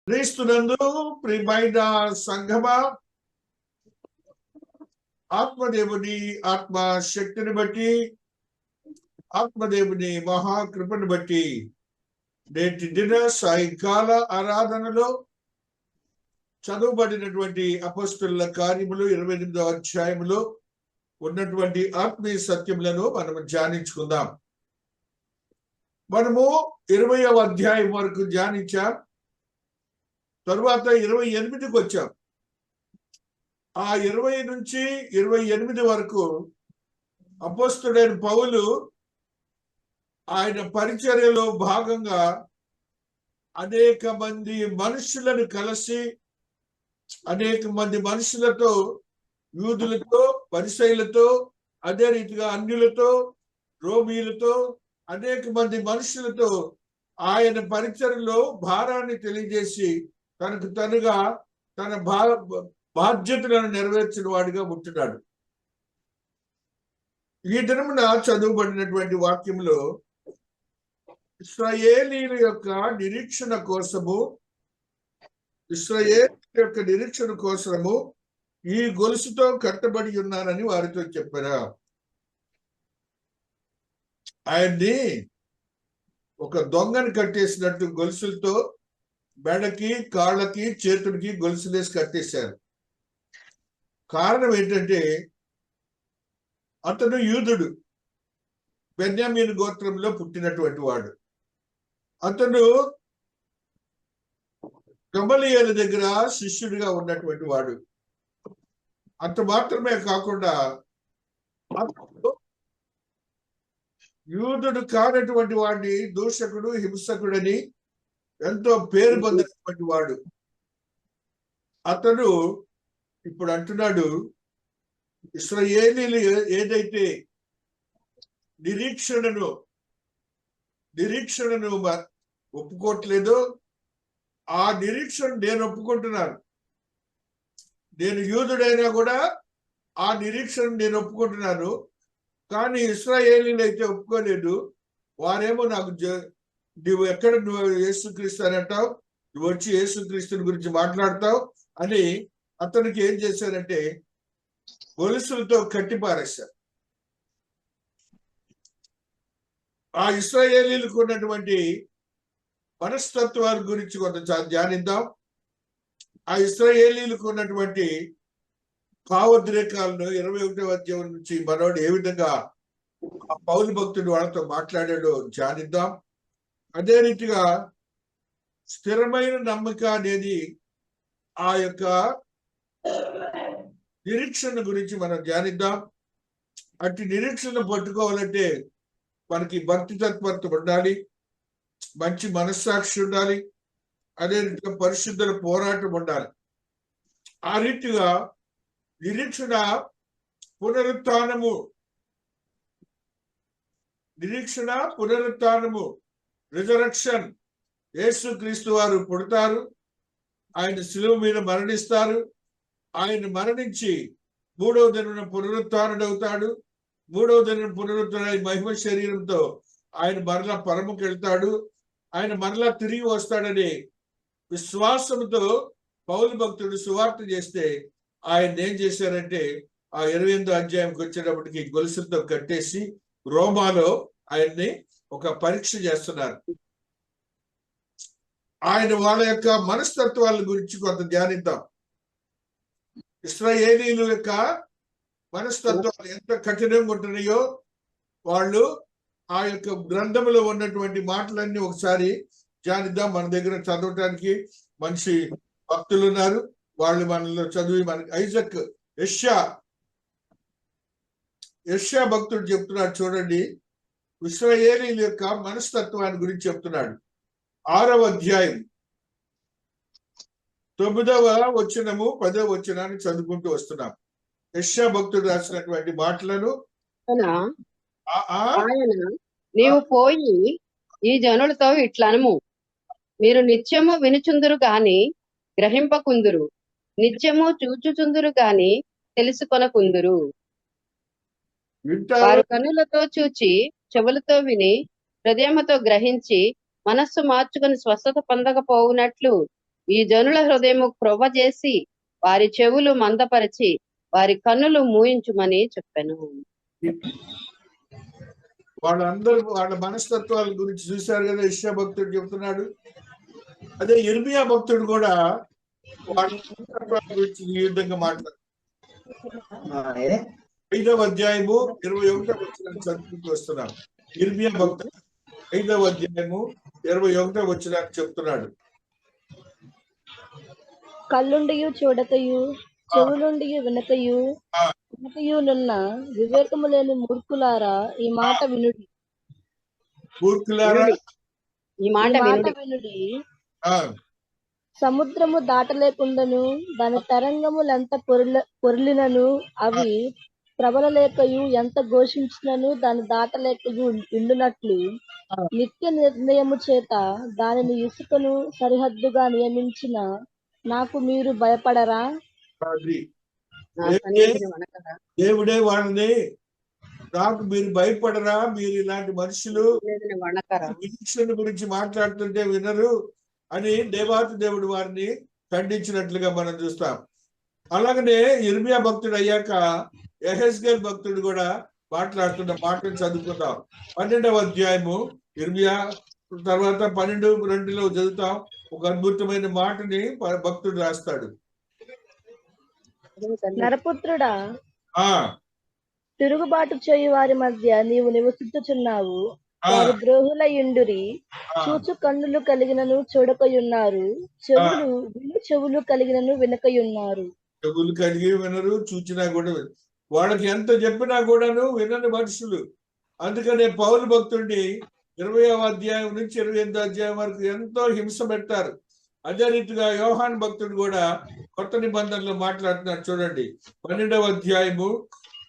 క్రీస్తునందు ప్రియమైన సంఘమా, ఆత్మదేవుని ఆత్మ శక్తిని బట్టి, ఆత్మదేవుని మహాకృపను బట్టి నేటి దిన సాయంకాల ఆరాధనలో చదువుబడినటువంటి అపొస్తలుల కార్యములు 28వ అధ్యాయములో ఉన్నటువంటి ఆత్మీయ సత్యములను మనము ధ్యానించుకుందాం. మనము 20వ అధ్యాయం వరకు ధ్యానించాం. తరువాత 28కి వచ్చాం. ఆ 20 నుంచి 28 వరకు అపొస్తలుడైన పౌలు ఆయన పరిచర్యలో భాగంగా అనేక మంది మనుషులను కలిసి, అనేక మంది మనుషులతో, యూదులతో, పరిసయ్యులతో, అదే రీతిగా అన్యులతో, రోమీయులతో, అనేక మంది మనుషులతో ఆయన పరిచర్యలో భారాన్ని తెలియజేసి తనకు తనుగా తన బాధ్యతలను నెరవేర్చిన వాడిగా ఉంటున్నాడు. ఈ దినమున చదువుబడినటువంటి వాక్యంలో ఇశ్రాయేలీయుల యొక్క నిరీక్షణ కోసము, ఇశ్రాయేలీయుల యొక్క నిరీక్షణ కోసము ఈ గొలుసుతో కట్టబడి ఉన్నానని వారితో చెప్పారు. ఆయన్ని ఒక దొంగని కట్టేసినట్టు గొలుసులతో మెడకి, కాళ్ళకి, చేతులకి గొలుసులేసి కట్టేశారు. కారణం ఏంటంటే అతను యూదుడు, బెన్యామీను గోత్రంలో పుట్టినటువంటి వాడు. అతను గమలీయేలు దగ్గర శిష్యుడిగా ఉన్నటువంటి వాడు. అంత మాత్రమే కాకుండా అతను యూదుడు కానటువంటి వాడిని దూషకుడు, హింసకుడని ఎంతో పేరు పొందినటువంటి వాడు. అతను ఇప్పుడు అంటున్నాడు, ఇశ్రాయేలీయులు ఏదైతే నిరీక్షణను ఒప్పుకోవట్లేదో ఆ నిరీక్షణ నేను ఒప్పుకుంటున్నాను. నేను యూదుడైనా కూడా ఆ నిరీక్షణ నేను ఒప్పుకుంటున్నాను. కానీ ఇశ్రాయేలీయులు అయితే ఒప్పుకోలేదు. వారేమో నాకు నువ్వు ఎక్కడ నువ్వు యేసుక్రీస్తు అని అంటావు, నువ్వు వచ్చి యేసుక్రీస్తుని గురించి మాట్లాడతావు అని అతనికి ఏం చేశారంటే గొలుసులతో కట్టిపారేశారు. ఆ ఇశ్రాయేలీయులకు ఉన్నటువంటి మనస్తత్వాల గురించి కొంత ధ్యానిద్దాం. ఆ ఇశ్రాయేలీయులకు ఉన్నటువంటి భావోద్రేకాలను 21వ అధ్యాయం నుంచి మనోడు ఏ విధంగా ఆ పౌలు భక్తుడు వాళ్ళతో మాట్లాడాడో ధ్యానిద్దాం. అదే రీతిగా స్థిరమైన నమ్మక అనేది ఆ యొక్క నిరీక్షణ గురించి మనం ధ్యానిద్దాం. అట్టి నిరీక్షణ పట్టుకోవాలంటే మనకి భక్తి తత్పరత ఉండాలి, మంచి మనస్సాక్షి ఉండాలి, అదే రీతిగా పరిశుద్ధుల పోరాటం ఉండాలి. ఆ రీతిగా నిరీక్షణ పునరుత్థానము రిజరక్షన్. యేసుక్రీస్తు వారు పుడతారు, ఆయన శిలువ మీద మరణిస్తారు, ఆయన మరణించి 3వ దిన పునరుత్థానుడవుతాడు. 3వ దిన పునరుత్థాన మహిమ శరీరంతో ఆయన మరలా పరముకు వెళ్తాడు. ఆయన మరలా తిరిగి వస్తాడని విశ్వాసంతో పౌలు భక్తుడు సువార్త చేస్తే ఆయన ఏం చేశారంటే ఆ 28వ అధ్యాయంకి వచ్చేటప్పటికి గొలుసులతో కట్టేసి రోమాలో ఆయన్ని ఒక పరీక్ష చేస్తున్నారు. ఆయన వాళ్ళ యొక్క మనస్తత్వాల గురించి కొంత ధ్యానిద్దాం. ఇశ్రాయేలీయుల యొక్క మనస్తత్వాలు ఎంత కఠినంగా ఉంటున్నాయో వాళ్ళు ఆ యొక్క గ్రంథంలో ఉన్నటువంటి మాటలన్నీ ఒకసారి ధ్యానిద్దాం. మన దగ్గర చదవటానికి మనిషి భక్తులు ఉన్నారు, వాళ్ళు మనలో చదివి మనకి ఐజక్ యెషయా భక్తుడు చెప్తున్నాడు. చూడండి, ఇశ్రాయేలీయుల యొక్క మనస్తత్వాన్ని గురించి చెప్తున్నాడు. 6వ అధ్యాయం 9వ వచనము 10వ వచనాన్ని చదువుకుంటూ వస్తున్నాం. యెషయా భక్తుడు రాసినటువంటి మాటలను ఆయన నీవు పోయి ఈ జనులతో ఇట్లనము, మీరు నిత్యము వినుచుందురు గాని గ్రహింపకుందురు, నిత్యము చూచుచుందురు గాని తెలుసుకొనకుందురు. వారు కన్నులతో చూచి, చెవులతో విని, హృదయముతో గ్రహించి, మనస్సు మార్చుకుని స్వస్థత పొందకపోవునట్లు ఈ జనుల హృదయము క్రొవ్వ చేసి వారి చెవులు మందపరిచి వారి కన్నులు మూయించుమని చెప్పాను. వాళ్ళందరూ వాళ్ళ మనస్తత్వాల గురించి చూశారు కదా, యెషయా భక్తుడు చెప్తున్నాడు. అదే యిర్మీయా భక్తుడు కూడా వాళ్ళ మనస్తత్వాల గురించి ఈ విధంగా మాట్లాడు. 5వ అధ్యాయము 21వ వచనాన్ని చదువుకుంటూ వస్తున్నాం. యిర్మీయా భక్తుడు 5వ అధ్యాయము 21వ వచనాన్ని చెప్తున్నాడు. కళ్ళుండియు చూడకయు, చెవులుండియు వినకయు వినకయునున్న వివేకము లేని మూర్ఖులారా ఈ మాట వినుడి. మూర్ఖులారా ఈ మాట వినుడి. వినుడి. ఆ, సముద్రము దాటలేకుండాను దాని తరంగములెంత పొర్లినను అవి ప్రబలలేకయు ఎంత ఘోషించినను దాని దాటలేకయు ఉండునట్లు నిత్య నిర్ణయము చేత దానిని ఇసుకను సరిహద్దుగా నియమించిన నాకు మీరు భయపడరా? అది నా సన్నిధిని వణకరా? దేవుడే వాళ్ళని నాకు మీరు భయపడరా, మీరు ఇలాంటి మనుషులు సన్నిధిని వణకరా? నిరీక్షణ గురించి మాట్లాడుతుంటే వినరు అని దేవాతి దేవుడు వారిని ఖండించినట్లుగా మనం చూస్తాం. అలాగనే యిర్మీయా భక్తుడు అయ్యాక యెహెజ్కేలు భక్తుడు కూడా మాట్లాడుతున్న మాటను చదువుకుందాం. 12వ అధ్యాయము యిర్మీయా తర్వాత 12:2 చదువుతాం. ఒక అద్భుతమైన మాటని భక్తుడు రాస్తాడు. నరపుత్రుడా, ఆ తిరుగుబాటు చేయు వారి మధ్య నీవు నివసించుచున్నావు. వారు ద్రోహులయుండురి. చూచు కన్నులు కలిగినను చూడకయున్నారు, చెవులు కలిగినను వినకయున్నారు. చెవులు కలిగి వినరు, చూచినా కూడా వాళ్ళకి ఎంత చెప్పినా కూడాను వినని మనుషులు. అందుకనే పౌలు భక్తుడిని 20వ అధ్యాయం నుంచి 28వ అధ్యాయం వరకు ఎంతో హింస పెట్టారు. అదే రీతిగా యోహాన్ భక్తుడు కూడా కొత్త నిబంధనలో మాట్లాడుతున్నాడు. చూడండి, 12వ అధ్యాయము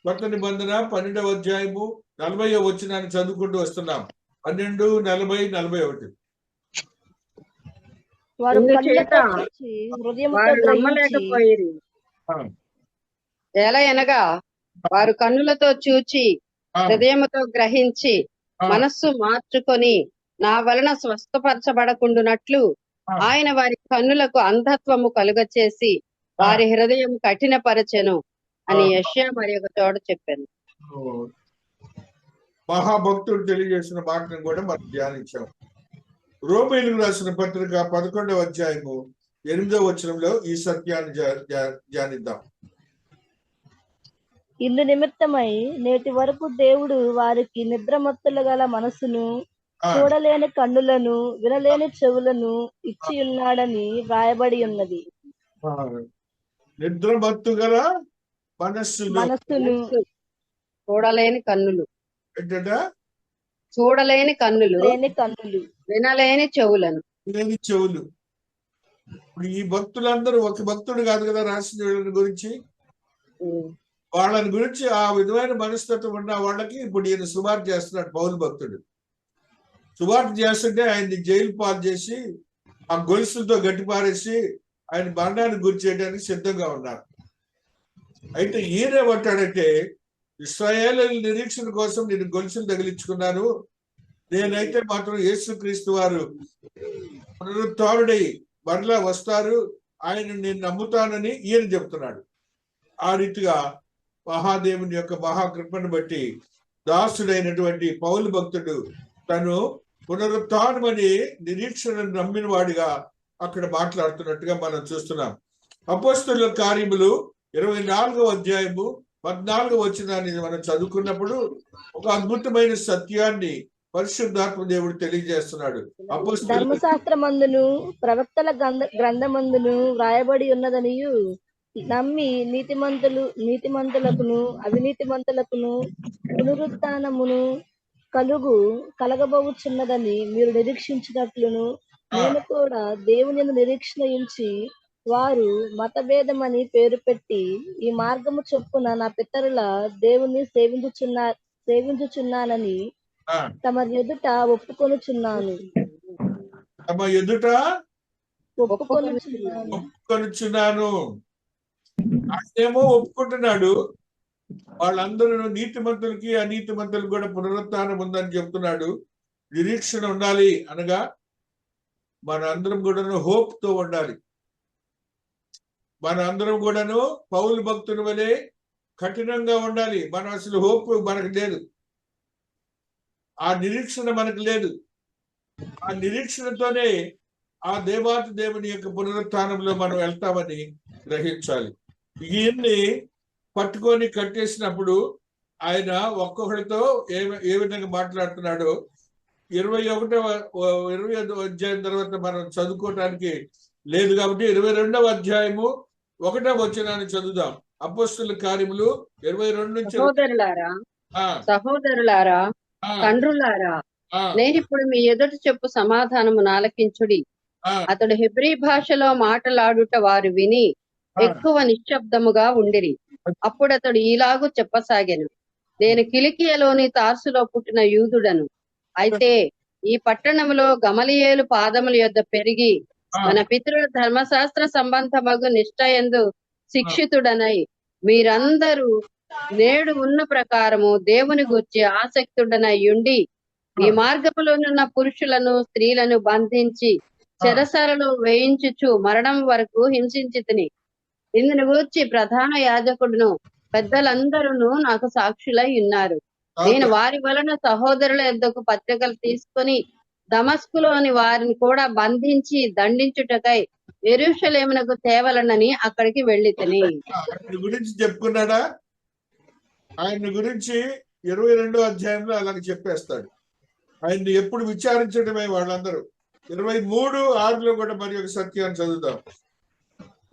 కొత్త నిబంధన 12వ అధ్యాయము 40వ వచనాన్ని చదువుకుంటూ వస్తున్నాం. 12, 40, 41. వారు ఇందుచేత హృదయముతో వారు గ్రహించి నమ్మలేకపోయిరి. ఎలా అనగా వారు కన్నులతో చూచి హృదయముతో గ్రహించి మనస్సు మార్చుకొని నా వలన స్వస్థపరచబడకుండునట్లు ఆయన వారి కన్నులకు అంధత్వము కలుగచేసి వారి హృదయం కఠినపరచెను అని యెషయా మరి ఒక చోట చెప్పాను. మహాభక్తుడు తెలియజేసిన మాటను కూడా మనం ధ్యానించాం. రోమీయులకు రాసిన పత్రిక 11వ అధ్యాయము 8వ వచనంలో ఈ సత్యాన్ని ధ్యానిద్దాం. ఇందు నిమిత్తమై నేటి వరకు దేవుడు వారికి నిద్రమత్తులు గల మనసును, చూడలేని కన్నులను, వినలేని చెవులను ఇచ్చి ఉన్నాడని వ్రాయబడి ఉన్నది. నిద్రమత్తు గల మనస్సును, చూడలేని కన్నులు, ఏంటంట చూడలేని కన్నులు, వినలేని చెవులను. లేని చెవులు. ఇప్పుడు ఈ భక్తులందరూ ఒక భక్తుడు కాదు కదా రాసిన వీళ్ళని గురించి. వాళ్ళని గురించి ఆ విధమైన మనస్తత్వం ఉన్న వాళ్ళకి ఇప్పుడు ఈయన సువార్త చేస్తున్నాడు. పౌలు భక్తుడు సువార్త చేస్తుంటే ఆయన్ని జైలు పాలు చేసి ఆ గొలుసులతో గట్టిపారేసి ఆయన మరణానికి గురి చేయడానికి సిద్ధంగా ఉన్నారు. అయితే ఈయనేమంటాడంటే, ఇశ్రాయేలు నిరీక్షణ కోసం నేను గొలుసులు తగిలించుకున్నాను, నేనైతే మాత్రం యేసుక్రీస్తు వారు పునరుత్థానుడై మరలా వస్తారు, ఆయన నేను నమ్ముతానని ఈయన చెప్తున్నాడు. ఆ రీతిగా మహాదేవుని యొక్క మహాకృపను బట్టి దాసుడైనటువంటి పౌలు భక్తుడు తను పునరుత్థానమని నిరీక్షణను నమ్మిన వాడిగా అక్కడ మాట్లాడుతున్నట్టుగా మనం చూస్తున్నాం. అపోస్తలుల కార్యములు 24వ అధ్యాయము 14వ వచనాన్ని మనం చదువుకున్నప్పుడు ఒక అద్భుతమైన సత్యాన్ని పరిశుద్ధాత్మ దేవుడు తెలియజేస్తున్నాడు. ధర్మశాస్త్రమందును ప్రవక్తల గ్రంథమందును వ్రాయబడి ఉన్నదనియు నమ్మి నీతిమంతులకును అవినీతిమంతులకును పునరుత్థానమును కలగబోచున్నదని మీరు నిరీక్షించినట్లును నేను కూడా దేవుని నిరీక్షణ ఉంచి వారు మతభేదమని పేరు పెట్టి ఈ మార్గము చొప్పున నా పితరుల దేవుని సేవించుచున్నానని తమ ఎదుట ఒప్పుకొనుచున్నాను. ఆయనేమో ఒప్పుకుంటున్నాడు. వాళ్ళందరూ నీతిమంతులకి అనీతిమంతులకు కూడా పునరుత్థానం ఉందని చెప్తున్నాడు. నిరీక్షణ ఉండాలి అనగా మన అందరం కూడా హోప్ తో ఉండాలి. మన అందరం కూడాను పౌలు భక్తుల వలె కఠినంగా ఉండాలి. మనం అసలు హోప్ మనకు లేదు, ఆ నిరీక్షణ మనకు లేదు. ఆ నిరీక్షణతోనే ఆ దేవాతి దేవుని యొక్క పునరుత్థానంలో మనం వెళ్తామని గ్రహించాలి. ఇవన్నీ పట్టుకొని కట్టేసినప్పుడు ఆయన ఒక్కొక్కరితో ఏ విధంగా మాట్లాడుతున్నాడో 21వ అధ్యాయం తర్వాత మనం చదువుకోవటానికి లేదు కాబట్టి 22వ అధ్యాయము 1వ వచనాన్ని చదువుదాం. అపోస్తలుల కార్యములు 22 నుంచి. సహోదరులారా, తండ్రులారా, నేనిప్పుడు మీ ఎదుట చెప్పు సమాధానము ఆలకించుడి. అతడు హెబ్రీ భాషలో మాట్లాడుట వారు విని ఎక్కువ నిశ్శబ్దముగా ఉండిరి. అప్పుడు అతడు ఈలాగు చెప్పసాగాను, నేను కిలికియలోని తార్సులో పుట్టిన యూదుడను. అయితే ఈ పట్టణంలో గమలియేలు పాదముల యొద్ద పెరిగి మన పితరుల ధర్మశాస్త్ర సంబంధమగు నిష్ఠయందు శిక్షితుడనై మీరందరూ నేడు ఉన్న ప్రకారము దేవుని గూర్చి ఆసక్తుడనై ఉండి ఈ మార్గములోనున్న పురుషులను స్త్రీలను బంధించి చెరసరలు వేయించుచు మరణం వరకు హింసించితిని. ఇందుని గూర్చి ప్రధాన యాజకుడును పెద్దలందరూ నాకు సాక్షులై ఉన్నారు. నేను వారి వలన సహోదరుల యొద్దకు పత్రికలు తీసుకొని దమస్కులోని వారిని కూడా బంధించి దండించుటకై యెరూషలేమునకు తేవలనని అక్కడికి వెళ్ళితిని. ఆయన గురించి చెప్పుకున్నాడా? ఆయన గురించి 22వ అధ్యాయంలో అలాగే చెప్పేస్తాడు. ఆయన్ని ఎప్పుడు విచారించడమే వాళ్ళందరూ. 23:6 కూడా మరి ఒక సత్యాన్ని చదువుతాం.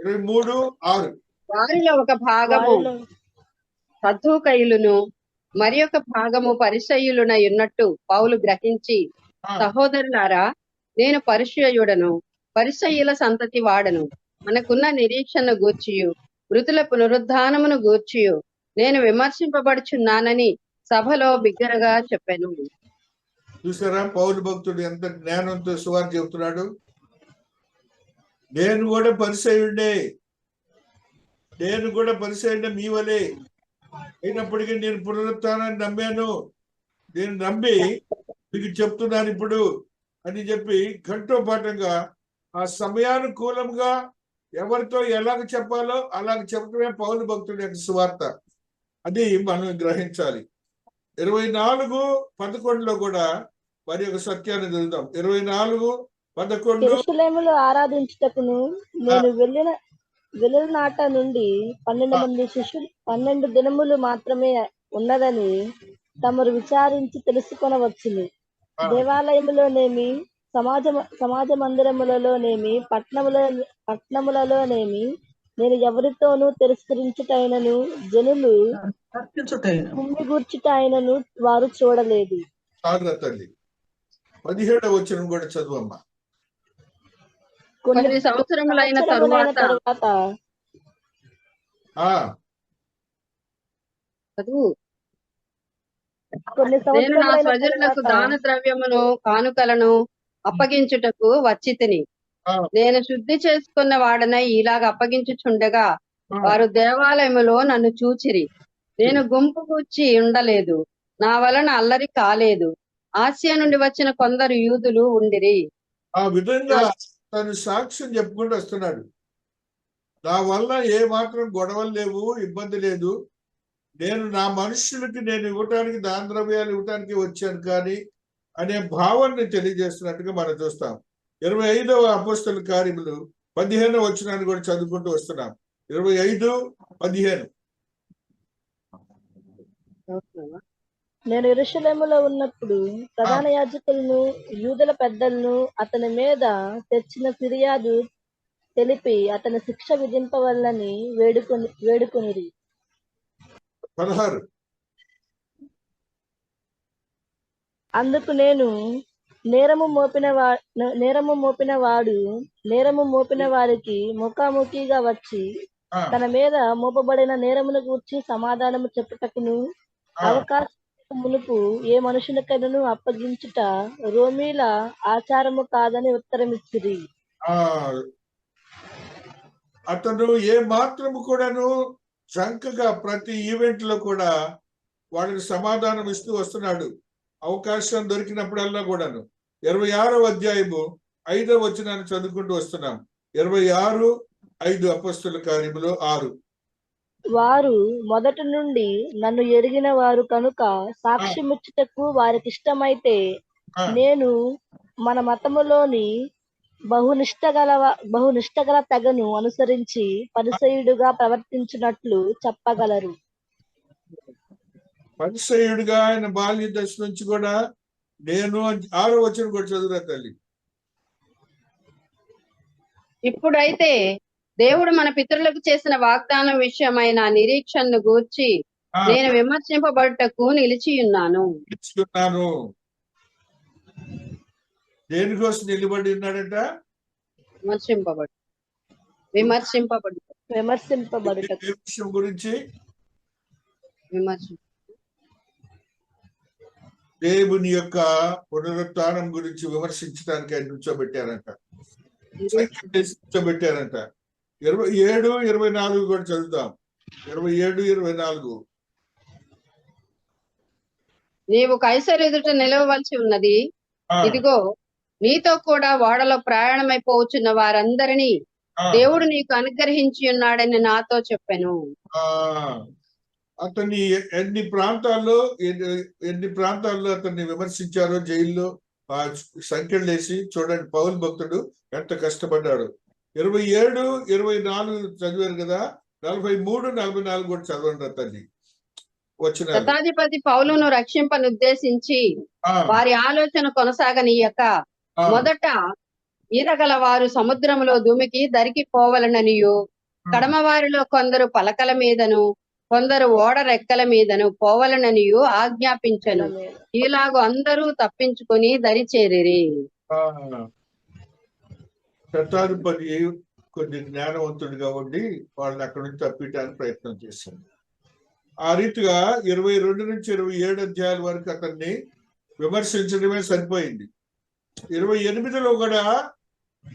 23:6 వారిలో ఒక భాగము సద్దూకయులును మరి ఒక భాగము పరిసయ్యులునై ఉన్నట్టు పౌలు గ్రహించి, సహోదరులారా, నేను పరిసయ్యుడను, పరిసయ్యుల సంతతి వాడను. మనకున్న నిరీక్షణ గూర్చియు మృతుల పునరుద్ధానమును గూర్చియు నేను విమర్శింపబడుచున్నానని సభలో బిగ్గరగా చెప్పాను. చూసారా పౌలు భక్తుడు ఎంత జ్ఞానంతో సువార్త చెబుతున్నాడు. నేను కూడా పరిసయ్యుడే, మీ వలే అయినప్పటికీ నేను పునరుత్థానాన్ని నమ్మాను, నేను నమ్మి మీకు చెప్తున్నాను ఇప్పుడు అని చెప్పి ఘంటోపాఠంగా ఆ సమయానుకూలంగా ఎవరితో ఎలాగ చెప్పాలో అలాగ చెప్పడమే పౌలు భక్తుడి యొక్క సువార్త. అది మనం గ్రహించాలి. 24:11 కూడా మరి ఒక సత్యాన్ని చదువుతాం. 24:11 యెరూషలేములో ఆరాధించుటకును నేను వెళ్ళిన నాట నుండి 12 మంది శిష్యులు 12 దినములు మాత్రమే ఉన్నదని తమరు విచారించి తెలుసుకొనవచ్చును. దేవాలయములోనేమి సమాజ మందిరములలోనేమి పట్టణములలోనేమి నేను ఎవరితోనూ తిరస్కరించుటైనను జనులు కుమ్మిగూర్చుటైనను వారు చూడలేదు. తల్లి 17వ వచనం కూడా చదువమ్మా. కొన్ని సంవత్సరములైన తరువాత నేను నా స్వజనులకు దాన ద్రవ్యమును కానుకలను అప్పగించుటకు వచ్చితిని. నేను శుద్ధి చేసుకున్న వాడనై ఇలాగ అప్పగించుచుండగా వారు దేవాలయములో నన్ను చూచిరి. నేను గుంపు కూర్చి ఉండలేదు, నా వలన అల్లరి కాలేదు. ఆసియా నుండి వచ్చిన కొందరు యూదులు ఉండిరి. ఆ విధంగా తను సాక్ష్యం చెప్పుకుంటూ వస్తున్నాడు. నా వల్ల ఏ మాత్రం గొడవలు లేవు, ఇబ్బంది లేదు. నేను నా మనుషులకి నేను ఇవ్వటానికి దాన ద్రవ్యాలు ఇవ్వటానికి వచ్చాను కానీ అనే భావాన్ని తెలియజేస్తున్నట్టుగా మనం చూస్తాం. 25వ అపోస్తలుల కార్యములు 15వ వచనాన్ని కూడా చదువుకుంటూ వస్తున్నాం. 25:15 నేను యెరూషలేములో ఉన్నప్పుడు ప్రధాన యాజకులను యూదుల పెద్దలను అతని మీద తెచ్చిన ఫిర్యాదు తెలిపి అతని శిక్ష విధింపవల్లని వేడుకొనిరి. 16 అందుకు నేను నేరము మోపిన వారికి ముఖాముఖిగా వచ్చి తన మీద మోపబడిన నేరమును గూర్చి సమాధానము చెప్పుటకును అవకాశం మునుపు ఏ మనుషులకైనను అప్పగించుట రోమీల ఆచారము కాదని ఉత్తరమిచ్చిరి. అతను ఏ మాత్రము కూడాను చంకగా ప్రతి ఈవెంట్ లో కూడా వాళ్ళకి సమాధానం ఇస్తూ వస్తున్నాడు. అవకాశం దొరికినప్పుడల్లా కూడాను. 26వ అధ్యాయము 5వ వచనాన్ని చదువుకుంటూ వస్తున్నాం. 26, 5 అపొస్తలుల కార్యములు 6. వారు మొదటి నుండి నన్ను ఎరిగిన వారు కనుక సాక్ష్యమిచ్చుటకు వారికి ఇష్టమైతే నేను మన మతములోని బహునిష్టగల తెగను అనుసరించి పరిసయుడుగా ప్రవర్తించినట్లు చెప్పగలరు. పరిసయుడిగా ఆయన బాల్య దశ నుంచి కూడా నేను 6వ వచనం కూడా చదువురా తల్లి. ఇప్పుడైతే దేవుడు మన పితరులకు చేసిన వాగ్దానం విషయమైన నిరీక్షణను గూర్చి నేను విమర్శింపబడుటకు నిలిచి ఉన్నాను. దేనికోసం నిలబడి ఉన్నాడట? విమర్శింపబడుట విషయం గురించి, దేవుని యొక్క పునరుత్థానం గురించి విమర్శించడానికి ఆయన నుంచోబెట్టారంట, నుంచోబెట్టారంట. 27, 24 కూడా చదువుతాం. 27, 24. నీవు కైసరు ఎదుట నిలవవలసి ఉన్నది. ఇదిగో నీతో కూడా ఓడలో ప్రయాణమైపోవచ్చున్న వారందరినీ దేవుడు నీకు అనుగ్రహించి ఉన్నాడని నాతో చెప్పాను. అతన్ని ఎన్ని ప్రాంతాల్లో అతన్ని విమర్శించారో, జైల్లో సంఖ్యలు వేసి. చూడండి పౌలు భక్తుడు ఎంత కష్టపడ్డాడు. 27, 24 చదివారు కదా. 43, 44 కూడా చదవండి తల్లి. శతాధిపతి పౌలును రక్షింపనుద్దేశించి వారి ఆలోచన కొనసాగనీయక మొదట ఈదగల వారు సముద్రములో దుమికి దరికి పోవలననియు, కడమ వారిలో కొందరు పలకల మీదను కొందరు ఓడ రెక్కల మీదను పోవలననియు ఆజ్ఞాపించను. ఇలాగూ అందరూ తప్పించుకొని దరి చేరిరి. శతాధిపతి కొద్ది జ్ఞానవంతుడిగా ఉండి వాళ్ళని అక్కడి నుంచి తప్పించడానికి ప్రయత్నం చేశాడు. ఆ రీతిగా 22 నుంచి 27 అధ్యాయాల వరకు అతన్ని విమర్శించడమే సరిపోయింది. 28లో కూడా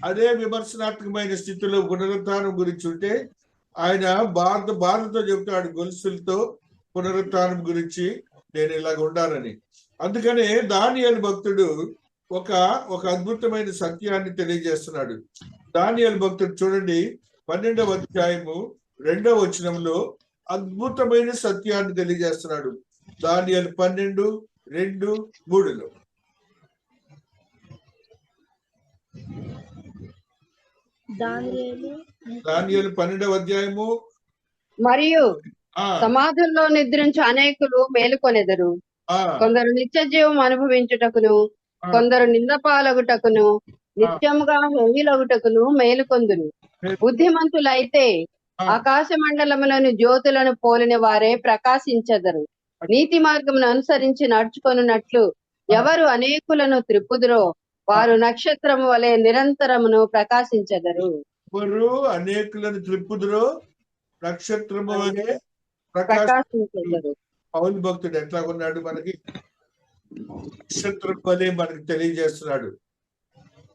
అదే విమర్శనాత్మకమైన స్థితిలో పునరుత్థానం గురించి ఉంటే ఆయన బాధతో చెబుతాడు, గొలుసులతో పునరుత్థానం గురించి నేను ఇలాగ ఉండాలని. అందుకనే దానియేలు భక్తుడు ఒక అద్భుతమైన సత్యాన్ని తెలియజేస్తున్నాడు. దానియేలు భక్తుడు చూడండి 12వ అధ్యాయము 2వ వచనంలో అద్భుతమైన సత్యాన్ని తెలియజేస్తున్నాడు. దానియేలు 12, 2, 3లో. దానియేలు 12వ అధ్యాయము. మరియు సమాధుల్లో నిద్రించు అనేకులు మేలుకొనెదరు. కొందరు నిత్య జీవం అనుభవించుటకును, కొందరు నిందపాలగుటకును, నిత్యముగా హెవిలగుటకును మేలుకొందురు. బుద్ధిమంతులైతే ఆకాశ మండలములను జ్యోతులను పోలిన వారే ప్రకాశించెదరు. నీతి మార్గమును అనుసరించి నడుచుకొనున్నట్లు ఎవరు అనేకులను త్రిప్పుదురో వారు నక్షత్రము వలె నిరంతరమును ప్రకాశించెదరు. ఎవరు అనేకులను త్రిప్పుదురో నక్షత్రము వలె ప్రకాశించెదరు. పౌలు భక్తుడు ఎట్లా ఉన్నాడు? మనకి నక్షత్రం వలె మనకి తెలియజేస్తున్నాడు.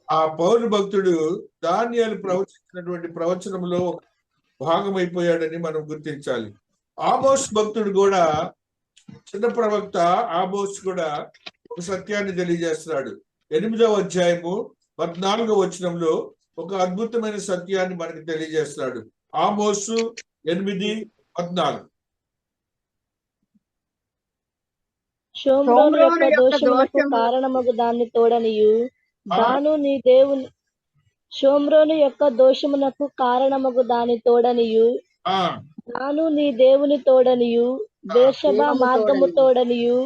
ఆ పౌలు భక్తుడు దానియేలు ప్రవచించినటువంటి ప్రవచనంలో భాగమైపోయాడని మనం గుర్తించాలి. ఆమోస్ భక్తుడు కూడా, చిన్న ప్రవక్త ఆమోస్ కూడా ఒక సత్యాన్ని తెలియజేస్తున్నాడు. 8వ అధ్యాయము 14వ వచనంలో ఒక అద్భుతమైన సత్యాన్ని మనకి తెలియజేస్తున్నాడు. ఆమోసు 8:14. షోమ్రోను యొక్క దోషములకు కారణమగు దాన్ని తోడనియు దాను నీ దేవుని షోమ్రోను యొక్క దోషమునకు కారణమగు దాని తోడనియు దాను నీ దేవుని తోడనియు బేర్షెబా మార్గము తోడనియు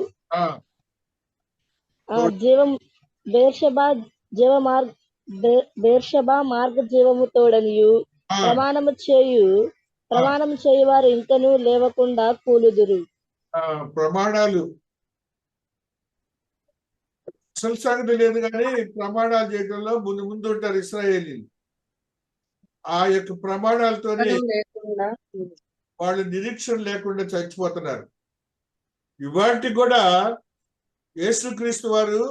బేర్షెబా మార్గ జీవము తోడనియు ప్రమాణము చేయు వారు ఇంకనూ లేవకుండా కూలుదురు. ప్రమాణాలు అసలు సంగతి లేదు, కానీ ప్రమాణాలు చేయడంలో ముందు ఉంటారు ఇశ్రాయేలీలు. ఆ యొక్క ప్రమాణాలతోనే వాళ్ళు నిరీక్షణ లేకుండా చచ్చిపోతున్నారు. ఇవాటి కూడా యేసుక్రీస్తు వారు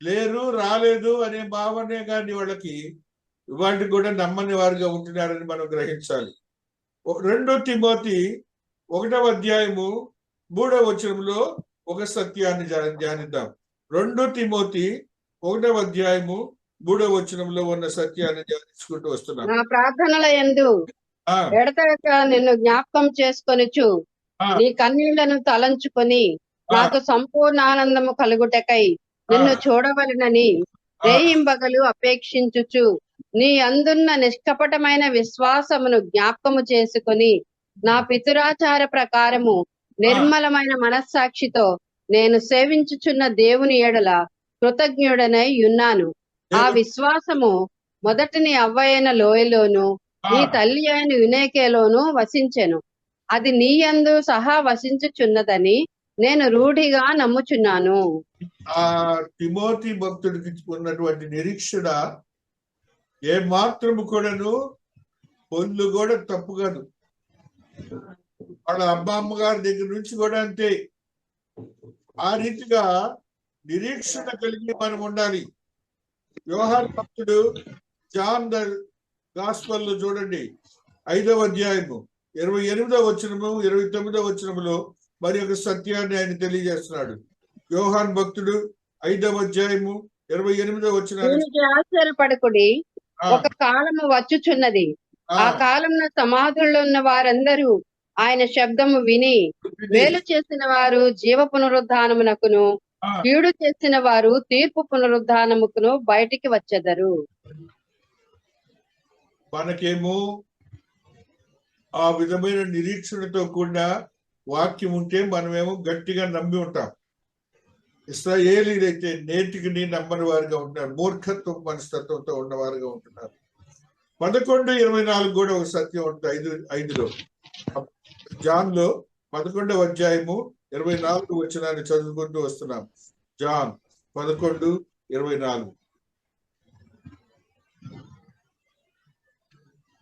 లేరు, రాలేదు అనే భావనే కానీ వాళ్ళకి ఇవాటి కూడా నమ్మని వారుగా ఉంటున్నారని మనం గ్రహించాలి. 2 తిమోతి 1వ అధ్యాయము 3వ వచనంలో ఒక సత్యాన్ని ధ్యానిద్దాం. 2 తిమోతి 1వ అధ్యాయము 3వ వచనంలో ఉన్న సత్యాన్ని ధ్యానించుకుంటూ వస్తున్నాం. నా ప్రార్థనల యందు ఆ, ఎడతెగక నిన్ను జ్ఞాపకం చేసుకొనుచు ఆ, నీ కన్నీళ్లను తలంచుకొని నాకు సంపూర్ణ ఆనందము కలుగుటకై నిన్ను చూడవలెనని రేయింబగలు అపేక్షించుచు నీ అందున్న నిష్కపటమైన విశ్వాసమును జ్ఞాపకము చేసుకొని నా పితురాచార ప్రకారము నిర్మలమైన మనస్సాక్షితో నేను సేవించుచున్న దేవుని ఎడల కృతజ్ఞుడనై ఉన్నాను. ఆ విశ్వాసము మొదటిని అవ్వయైన లోయలోను నీ తల్లి అయిన యునేకేలోను వసించెను. అది నీ యందు సహా వసించుచున్నదని నేను రూఢిగా నమ్ముచున్నాను. ఆ తిమోతి భక్తుడికి ఉన్నటువంటి నిరీక్షణ ఏ మాత్రము కూడాను పొల్లు కూడా తప్పు కాదు. వాళ్ళ అమ్మగారి దగ్గర నుంచి కూడా అంతే. ఆ రీతిగా నిరీక్షణ కలిగి మనం ఉండాలి. యోహాను భక్తుడు జాన్ ద గాస్పల్ లో చూడండి 5వ అధ్యాయము 28వ వచనము 29వ వచనములో మరి ఒక సత్యాన్ని ఆయన తెలియజేస్తున్నాడు. యోహాను భక్తుడు 5వ అధ్యాయము 28వ వచనాన్ని దీనికి ఆశ్చర్యపడకుడి, ఒక కాలము వచ్చుచున్నది, ఆ కాలంలో సమాధుల్లో ఉన్న వారందరూ ఆయన శబ్దము విని మేలు చేసిన వారు జీవ పునరుద్ధానమునకును కీడు చేసిన వారు తీర్పు పునరుద్ధానముకును బయటికి వచ్చెదరు. మనకేమో ఆ విధమైన నిరీక్షణతో కూడిన వాక్యం ఉంటే మనమేమో గట్టిగా నమ్మి ఉంటాం. ఇశ్రాయేలీలైతే నేటికి నమ్మని వారుగా ఉంటున్నారు, మూర్ఖత్వం మనస్తత్వంతో ఉన్నవారుగా ఉంటున్నారు. 11:24 కూడా ఒక సత్యం ఉంటుంది 5లో. జాన్ లో 11వ అధ్యాయము 24 వచనాన్ని చదువుకుంటూ వస్తున్నాం. జాన్ 11:24.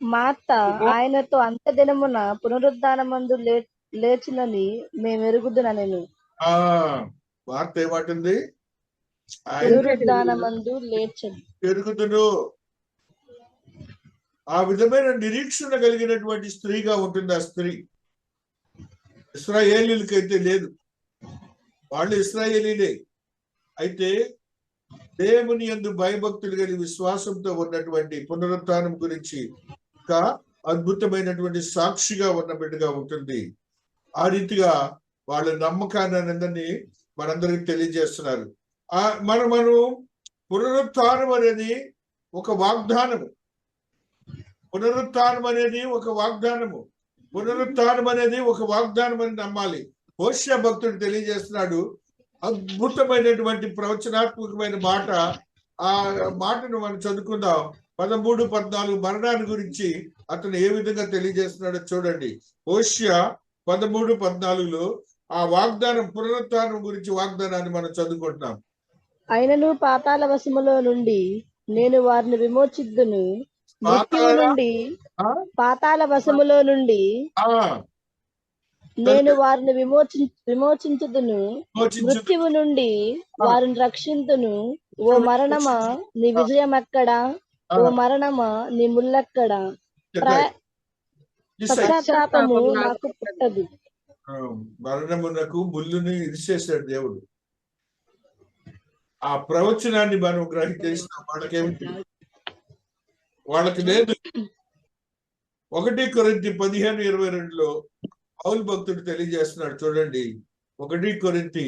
మార్త ఆయనతో అంత్యదినమున పునరుద్ధానమందు లేచినని మేమెరుగుదునెను. వార్త ఏమంటుంది? పునరుద్ధానమందు లేచెను. పెరుగుదును. ఆ విధమైన నిరీక్షణ కలిగినటువంటి స్త్రీగా ఉంటుంది ఆ స్త్రీ. ఇశ్రాయేలీలకైతే లేదు, వాళ్ళు ఇశ్రాయేలీలే. అయితే దేవుని యందు భయభక్తులు కలిగి విశ్వాసంతో ఉన్నటువంటి పునరుత్థానం గురించి ఒక అద్భుతమైనటువంటి సాక్షిగా ఉన్న బిడ్డగా ఉంటుంది. ఆ రీతిగా వాళ్ళ నమ్మకాన్ని అందరినీ మనందరికి తెలియజేస్తున్నారు. మనం పునరుత్థానం అనేది ఒక వాగ్దానము. పునరుత్థానం అనేది ఒక వాగ్దానము. పునరుత్థానం అనేది ఒక వాగ్దానం అని నమ్మాలి. హోషేయ భక్తుడు తెలియజేస్తున్నాడు అద్భుతమైనటువంటి ప్రవచనాత్మకమైన మాట. ఆ మాటను మనం చదువుకుందాం. 13-14 మరణాన్ని గురించి అతను ఏ విధంగా తెలియజేస్తున్నాడో చూడండి. హోషేయ 13-14లో ఆ వాగ్దానం, పునరుత్థానం గురించి వాగ్దానాన్ని మనం చదువుకుంటున్నాం. అయినను పాతాళ వశములో నుండి నేను వారిని విమోచిద్దును, మృత్యువు నుండి పాతాళ వశములో నుండి నేను వారిని విమోచించుదును, మృత్యువు నుండి వారిని రక్షింతును. ఓ మరణమా నీ విజయం ఎక్కడా? ఓ మరణమా నీ ముల్లెక్కడా? పశ్చాత్తాపము నాకు పుట్టదు. మరణమునకు ముళ్ళుని ఇరిసేసాడు దేవుడు. ఆ ప్రవచనాన్ని మనం గ్రహించేసిన వాళ్ళకేమిటి? వాళ్ళకి లేదు. 1 కొరింథీ 15:22లో పౌలు భక్తుడు తెలియజేస్తున్నాడు చూడండి. 1 కొరింథీ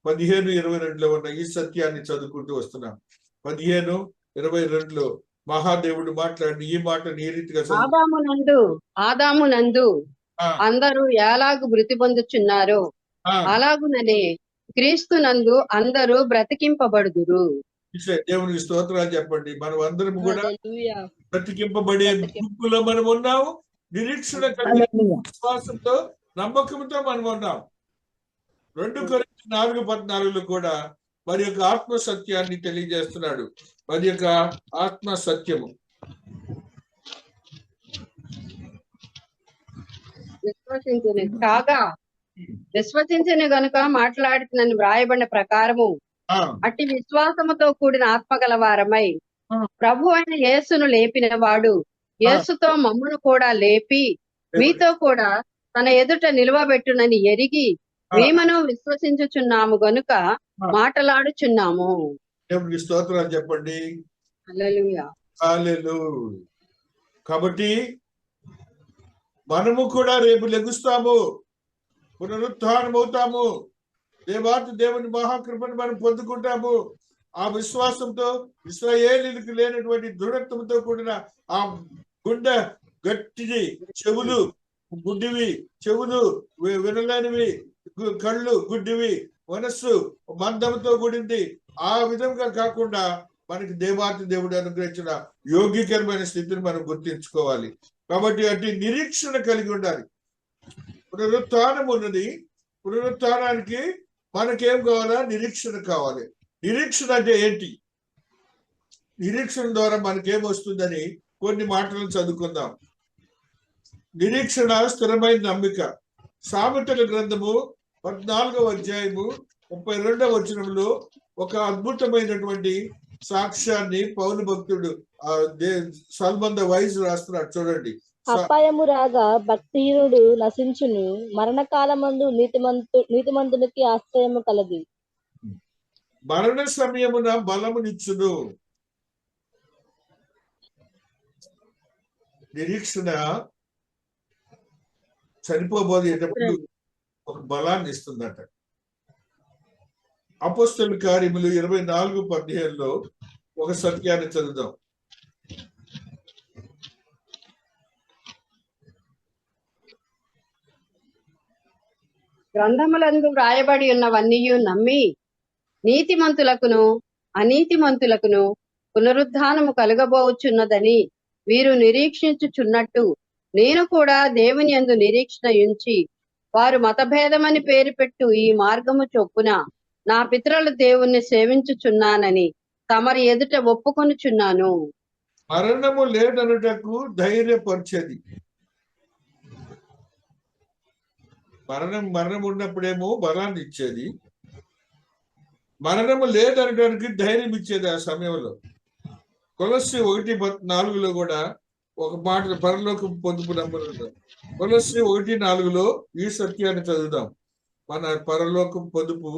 15:22లో ఉన్న ఈ సత్యాన్ని చదువుకుంటూ వస్తున్నాం. 15:22లో మహాదేవుడు మాట్లాడిన ఈ మాటను ఈ రీతిగా ఆదామునందు అందరూ ఎలాగు మృతి పొందుచున్నారో అలాగుననే క్రీస్తునందు అందరూ బ్రతికింపబడుదురు. దేవునికి స్తోత్రాలు చెప్పండి. మనం అందరం కూడా బ్రతికింపబడే గుంపులో మనం ఉన్నాము. నిరీక్షణ కలిగి విశ్వాసంతో నమ్మకంతో మనం ఉన్నాం. 2 కొరింథీ 4:14లో కూడా మరి యొక్క ఆత్మ సత్యాన్ని తెలియజేస్తున్నాడు. మరి యొక్క ఆత్మ సత్యము విశ్వసించిన గనుక మాట్లాడుతున్న వ్రాయబడిన ప్రకారము అట్టి విశ్వాసముతో కూడిన ఆత్మగల వారమై ప్రభు అయిన యేసును లేపిన వాడు యేసుతో మమ్మును కూడా లేపి మీతో కూడా తన ఎదుట నిలువబెట్టునని ఎరిగి మేమను విశ్వసించుచున్నాము గనుక మాటలాడుచున్నాము. దేవునికి స్తోత్రాలు చెప్పండి. హల్లెలూయా. హల్లెలూయా. కాబట్టి మనము కూడా రేపు లెగుస్తాము, పునరుత్థానం అవుతాము, దేవుని మహాకృపను మనం పొందుకుంటాము. ఆ విశ్వాసంతో ఇశ్రాయేలీయులకు లేనటువంటి దృఢత్వంతో కూడిన ఆ గుండె గట్టిది, చెవులు గుడ్డివి, చెవులు వినలేనివి, కళ్ళు గుడ్డివి, మనస్సు మందంతో కూడింది, ఆ విధంగా కాకుండా మనకి దేవుడు అనుగ్రహించిన యోగ్యకరమైన స్థితిని మనం గుర్తించుకోవాలి. కాబట్టి అటు నిరీక్షణ కలిగి ఉండాలి. పునరుత్థానం ఉన్నది, పునరుత్థానానికి మనకేం కావాలా? నిరీక్షణ కావాలి. నిరీక్షణ అంటే ఏంటి? నిరీక్షణ ద్వారా మనకేం వస్తుందని కొన్ని మాటలు చదువుకుందాం. నిరీక్షణ స్థిరమైన నమ్మిక. సామెతల గ్రంథము 14వ అధ్యాయము 32వ వచనంలో ఒక అద్భుతమైనటువంటి సాక్ష్యాన్ని పౌలు భక్తుడు సల్మన్ ద వైజ్ రాస్తున్నాడు. చూడండి. అపాయము రాగా భక్తిహీనుడు నశించును, మరణకాలమందు నీతిమంతునికి ఆశ్రయము కలది. మరణ సమయమున బలమునిచ్చును. నిరీక్షణ చనిపోబోయేటప్పుడు ఒక బలాన్ని ఇస్తుందట. అపోస్తలుల కార్యములు 24:17లో ఒక సత్యాన్ని చదువుదాం. గ్రంథములందు వ్రాయబడి ఉన్నవన్నీయు నమ్మి నీతిమంతులకును అనీతిమంతులకును పునరుద్ధానము కలుగబోచున్నదని వీరు నిరీక్షించుచున్నట్టు నేను కూడా దేవుని యందు నిరీక్షణ ఉంచి వారు మతభేదమని పేరు పెట్టు ఈ మార్గము చొప్పున నా పితరుల దేవుణ్ణి సేవించుచున్నానని తమరి ఎదుట ఒప్పుకొనుచున్నాను. మరణము లేదనుటకు ధైర్యపరిచేది. మరణం ఉన్నప్పుడేమో బలాన్ని ఇచ్చేది, మరణము లేదనడానికి ధైర్యం ఇచ్చేది. ఆ సమయంలో కొలస్సీ 1:4లో కూడా ఒక మాట, పరలోకం పొందుపు నమ్మరు. కొలస్సీ 1:4లో ఈ సత్యాన్ని చదువుదాం. మన పరలోకం పొదుపు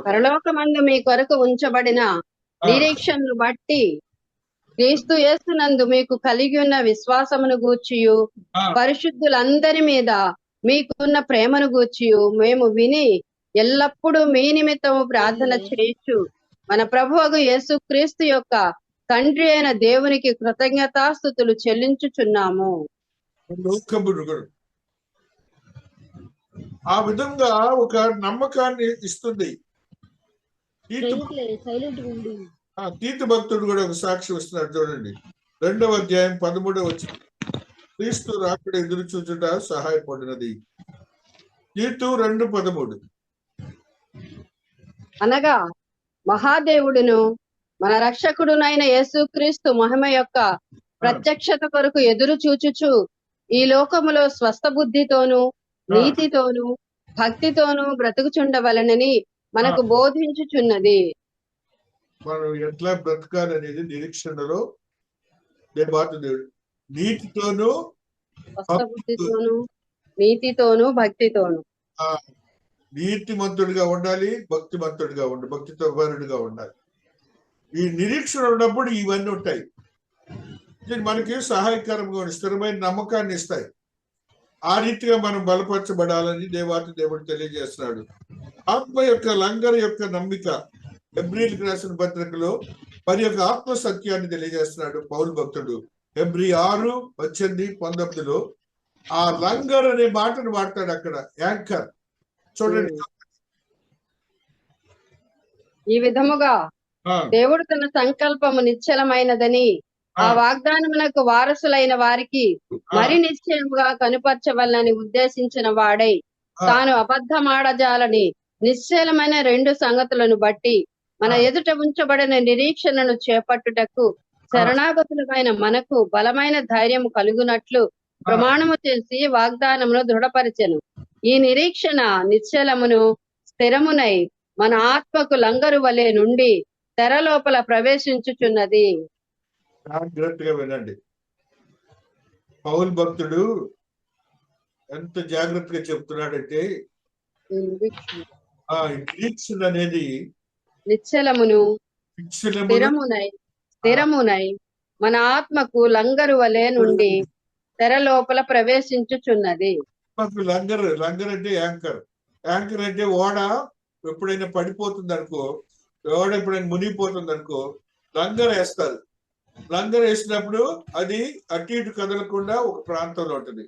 పరలోకమందు మీ కొరకు ఉంచబడిన నిరీక్షణను బట్టి క్రీస్తు యేసునందు మీకు కలిగి ఉన్న విశ్వాసమును గూర్చియు పరిశుద్ధులందరి మీద మీకున్న ప్రేమను గూర్చియు మేము విని ఎల్లప్పుడూ మీ నిమిత్తము ప్రార్థన చేయొచ్చు మన ప్రభువగు యేసు క్రీస్తు యొక్క తండ్రి అయిన దేవునికి కృతజ్ఞతాస్తుతులు చెల్లించుచున్నాము. ఆ విధంగా ఒక నమ్మకాన్ని ఇస్తుంది. తీతు భక్తుడు కూడా ఒక సాక్ష్యం ఇస్తున్నాడు. చూడండి, 2వ అధ్యాయం 13వ వచనం. క్రీస్తు రాకడ ఎదురు చూచుట సహాయపడినది. తీతు 2:13. అనగా మహాదేవుడును మన రక్షకుడునైన యేసుక్రీస్తు మహిమ యొక్క ప్రత్యక్షత కొరకు ఎదురు చూచుచు ఈ లోకములో స్వస్థ బుద్ధితోను నీతితోను భక్తితోను బ్రతుకుచుండవలనని మనకు బోధించుచున్నది. మనం ఎట్లా బ్రతకాలనేది నిరీక్షణలో దేవుడు నీతితోను స్వస్థ బుద్ధితోను నీతితోను భక్తితోను నీతిమంతుడిగా ఉండాలి, భక్తితో పరుడుగా ఉండాలి. ఈ నిరీక్షణ ఉన్నప్పుడు ఇవన్నీ ఉంటాయి. మనకి సహాయకరంగా స్థిరమైన నమ్మకాన్ని ఇస్తాయి. ఆ రీతిగా మనం బలపరచబడాలని దేవుడు తెలియజేస్తున్నాడు. ఆత్మ యొక్క లంగర యొక్క నమ్మిక. హెబ్రీలకు రాసిన పత్రికలో మరి యొక్క ఆత్మ సత్యాన్ని తెలియజేస్తున్నాడు పౌలు భక్తుడు. హెబ్రీ 6:18-19లో ఆ లంగర్ అనే మాటను వాడతాడు అక్కడ. యాంకర్. చూడండి, ఈ విధముగా దేవుడు తన సంకల్పము నిశ్చలమైనదని ఆ వాగ్దానమునకు వారసులైన వారికి మరి నిశ్చయముగా కనుపరచవలని ఉద్దేశించిన వాడై తాను అబద్ధమాడజాలని నిశ్చలమైన 2 సంగతులను బట్టి మన ఎదుట ఉంచబడిన నిరీక్షణను చేపట్టుటకు శరణాగతులమైన మనకు బలమైన ధైర్యము కలుగునట్లు ప్రమాణము చేసి వాగ్దానమును దృఢపరిచెను. ఈ నిరీక్షణ నిశ్చలమును స్థిరమునై మన ఆత్మకు లంగరు వలె నుండి తెర లోపల ప్రవేశించుచున్నది. జాగ్రత్తగా వినండి. పౌలు భక్తుడు ఎంత జాగ్రత్తగా చెప్తున్నాడంటే ఆ నిరీక్షణ అనేది నిశ్చలమును స్థిరమునై స్థిరమునై మన ఆత్మకు లంగరు వలె నుండి తెర లోపల ప్రవేశించుచున్నది. ఆత్మకు లంగర్ అంటే యాంకర్ అంటే ఓడ ఎప్పుడైనా పడిపోతుంది అనుకో, ఓడ ఎప్పుడైనా మునిగిపోతుంది అనుకో, లంగర్ వేస్తారు. లంగర్ వేసినప్పుడు అది అటు ఇటు కదలకుండా ఒక ప్రాంతంలో ఉంటుంది.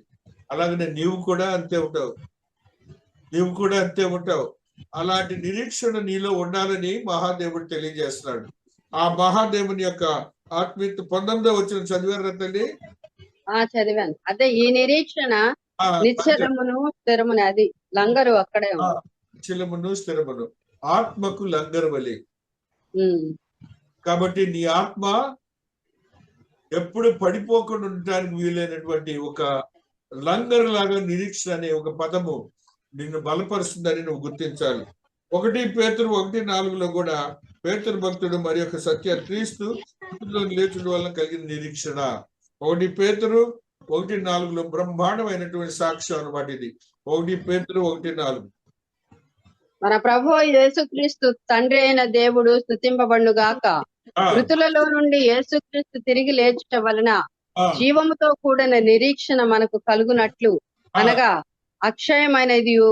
అలాగనే నీవు కూడా అంతే ఉంటావు. అలాంటి నిరీక్షణ నీలో ఉండాలని మహాదేవుడు తెలియజేస్తున్నాడు. ఆ మహాదేవుని యొక్క ఆత్మీయత 19వ వచనం చదివారా తల్లి? చదివాను. అదే ఈ నిరీక్షణ నిశ్చలమును స్థిరమును, అది లంగరు అక్కడే ఉంది. నిశ్చలమును స్థిరమును, ఆత్మకు లంగరు వలె. కాబట్టి నీ ఆత్మ ఎప్పుడు పడిపోకుండా ఉండటానికి వీలైనటువంటి ఒక లంగర్ లాగా నిరీక్షణ అనే ఒక పదము నిన్ను బలపరుస్తుందని నువ్వు గుర్తించాలి. 1 పేతురు 1:4 కూడా పేతురు భక్తుడు మరి యొక్క సత్య క్రీస్తు లేచుడు వల్ల కలిగిన నిరీక్షణ. 1 పేతురు 1:4 బ్రహ్మాండమైనటువంటి సాక్ష్యం అన్నమాట ఇది. 1 పేతురు 1:4. మన ప్రభువు యేసుక్రీస్తు తండ్రి అయిన దేవుడు స్తుతింపబడుగాక. మృతులలో నుండి యేసుక్రీస్తు తిరిగి లేచుట వలన జీవముతో కూడిన నిరీక్షణ మనకు కలుగునట్లు, అనగా అక్షయమైనదియు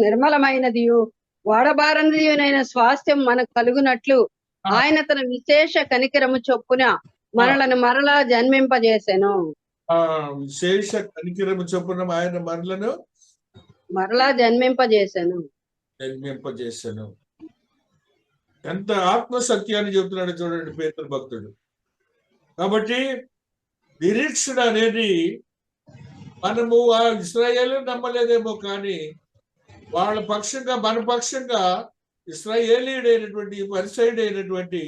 నిర్మలమైనదియు వాడబారనిదియునైన స్వాస్థ్యం మనకు కలుగునట్లు ఆయన తన విశేష కనికరము చొప్పున మనలను మరలా జన్మింపజేసెను. విశేష కనికరము చొప్పున ఆయన మనలను మరలా జన్మింపజేసెను. ఎంత ఆత్మ సత్యాన్ని చెబుతున్నాడు చూడండి పేతురు భక్తుడు. కాబట్టి నిరీక్షణ అనేది మనము ఆ ఇశ్రాయేలు నమ్మలేదేమో, కానీ వాళ్ళ పక్షంగా మన పక్షంగా ఇశ్రాయేలీయుడైనటువంటి పరిసైడ్ అయినటువంటి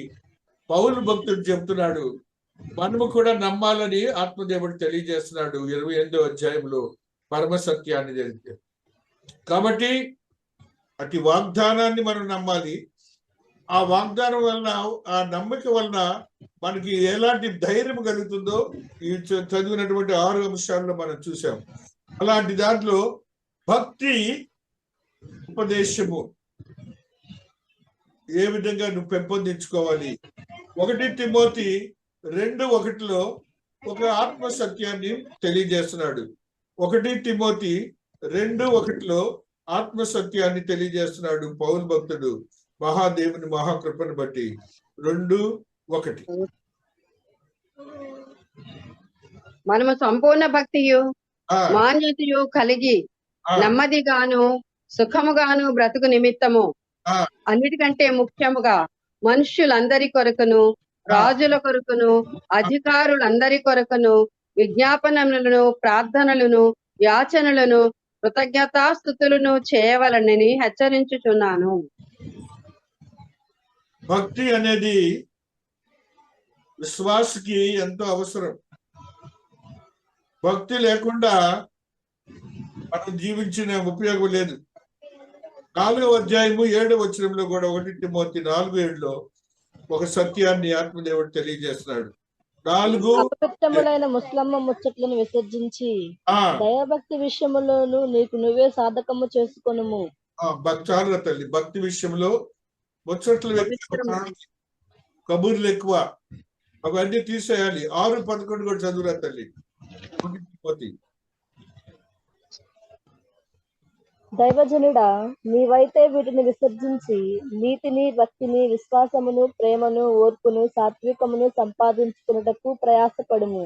పౌలు భక్తుడు చెబుతున్నాడు. మనము కూడా నమ్మాలని ఆత్మదేవుడు తెలియజేస్తున్నాడు 28వ అధ్యాయంలో పరమ సత్యాన్ని జరిగితే. కాబట్టి అటు వాగ్దానాన్ని మనం నమ్మాలి. ఆ వాగ్దానం వలన, ఆ నమ్మిక వలన మనకి ఎలాంటి ధైర్యం కలుగుతుందో ఈ చదివినటువంటి 6 అంశాల్లో మనం చూసాం. అలాంటి దాంట్లో భక్తి ఉపదేశము ఏ విధంగా నువ్వు పెంపొందించుకోవాలి. 1 తిమోతి 2:1 ఒక ఆత్మ సత్యాన్ని తెలియజేస్తున్నాడు. 1 తిమోతి 2:1 ఆత్మ సత్యాన్ని తెలియజేస్తున్నాడు పౌలు భక్తుడు మహాదేవుని మహాకృపను బట్టి. 2:1 మనము సంపూర్ణ భక్తియు మాన్యతయు కలిగి నెమ్మదిగాను సుఖముగాను బ్రతుకు నిమిత్తము అన్నిటికంటే ముఖ్యముగా మనుష్యులందరి కొరకును, రాజుల కొరకును, అధికారులందరి కొరకును విజ్ఞాపనలను, ప్రార్థనలను, యాచనలను, కృతజ్ఞతాస్తుతులను చేయవలనని హెచ్చరించుచున్నాను. భక్తి అనేది విశ్వాసకి ఎంతో అవసరం. భక్తి లేకుండా మనం జీవించిన ఉపయోగం లేదు. 4వ అధ్యాయము 7వ వచనంలో కూడా 1 తిమోతి 4:7 ఒక సత్యాన్ని ఆత్మదేవుడు తెలియజేస్తున్నాడు. 4 అపవిత్రములైన ముస్లమ్మ ముచ్చట్లను విసర్జించి దయాభక్తి విషయములోను నీకు నువ్వే సాధకము చేసుకొనుము. చాలా తల్లి, భక్తి విషయంలో ముచ్చట్లు కబుర్లు ఎక్కువ, అవన్నీ తీసేయాలి. 6:11 కూడా చదువురా తల్లి. దైవజనుడా, నీవైతే వీటిని విసర్జించి నీతిని, భక్తిని, విశ్వాసమును, ప్రేమను, ఓర్పును, సాత్వికమును సంపాదించుకున్నటకు ప్రయాసపడుము.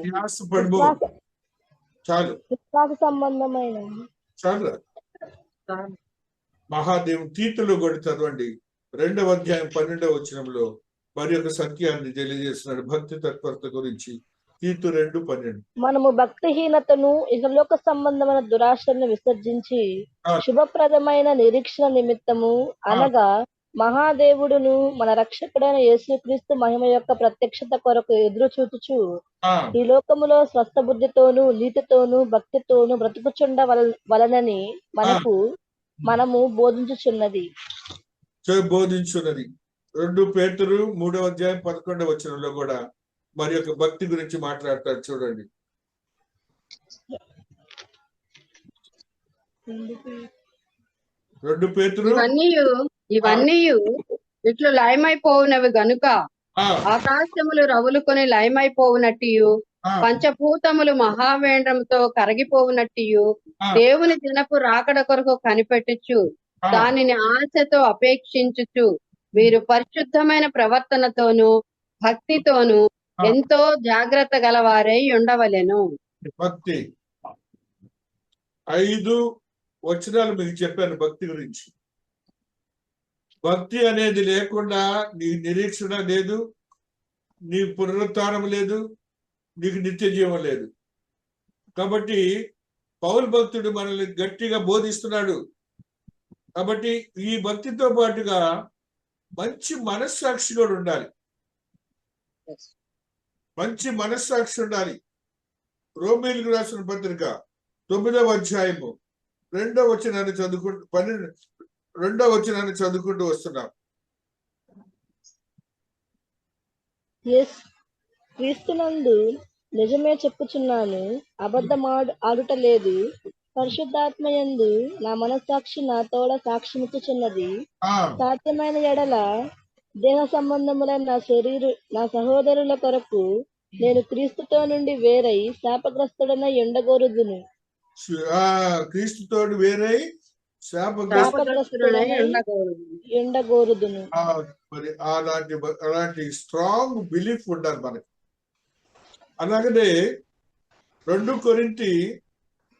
విశ్వాస సంబంధమైన మహాదేవుని తీతులు కూడా చదవండి. 2వ అధ్యాయం 12వ వచనంలో మరి యొక్క సత్యాన్ని తెలియజేస్తున్నాడు భక్తి తత్పరత గురించి. తీతు 2:12 మనము భక్తిహీనతను, ఇహలోక సంబంధమైన దురాశలను విసర్జించి శుభప్రదమైన నిరీక్షణ నిమిత్తము, అనగా మహాదేవుడును మన రక్షకుడైన యేసుక్రీస్తు మహిమ యొక్క ప్రత్యక్షత కొరకు ఎదురు చూచుచు ఈ లోకములో స్వస్థ బుద్ధితోను, నీతితోను, భక్తితోను బ్రతుకుచుండ వలనని మనము బోధించుచున్నది. 2 పేతురు 3వ అధ్యాయం 11వ వచనంలో కూడా మరి యొక్క భక్తి గురించి మాట్లాడతాడు చూడండి. 2 పేతురు ఇవన్నీ ఇట్లు లయమైపోవునవి గనుక ఆకాశములు రవులుకొని లయమైపోవునట్టియు పంచభూతములు మహావేంద్రంతో కరగిపోవునట్టియు దేవుని దినపు రాకడ కొరకు కనిపెట్టుచు దానిని ఆశతో అపేక్షించుచు మీరు పరిశుద్ధమైన ప్రవర్తనతోనూ భక్తితోనూ ఎంతో జాగ్రత్త గలవారై ఉండవలెను. భక్తి 5 వచనాలు మీకు చెప్పాను భక్తి గురించి. భక్తి అనేది లేకుండా నీ నిరీక్షణ లేదు, నీ పునరుత్థానం లేదు, నీకు నిత్య జీవం లేదు. కాబట్టి పౌలు భక్తుడు మనల్ని గట్టిగా బోధిస్తున్నాడు. కాబట్టి ఈ భక్తితో పాటుగా మంచి మనస్సాక్షి కూడా ఉండాలి. మంచి మనస్సాక్షి ఉండాలి. రోమీయులకు రాసిన పత్రిక 9వ అధ్యాయము 2వ వచనాన్ని చదువుకుంటూ 2వ వచనాన్ని చదువుకుంటూ వస్తున్నాం. క్రీస్తునందు నిజమే చెప్పుచున్నాను, ఆడుట లేదు. పరిశుద్ధాత్మయందు నా మనస్సాక్షి నా తోడ సాక్షిమిచ్చుచున్నది. సాధ్యమైన ఎడల దేహ సంబంధములైన నా సహోదరుల కొరకు నేను క్రీస్తుతో నుండి వేరై శాపగ్రస్తుడనై ఎండగోరుదును. క్రీస్తుతో వేరై ఎండగోరుదును. మరి అలాంటి స్ట్రాంగ్ బిలీఫ్ ఉండాలి మనకి. అలాగనే 2 కొరింథీ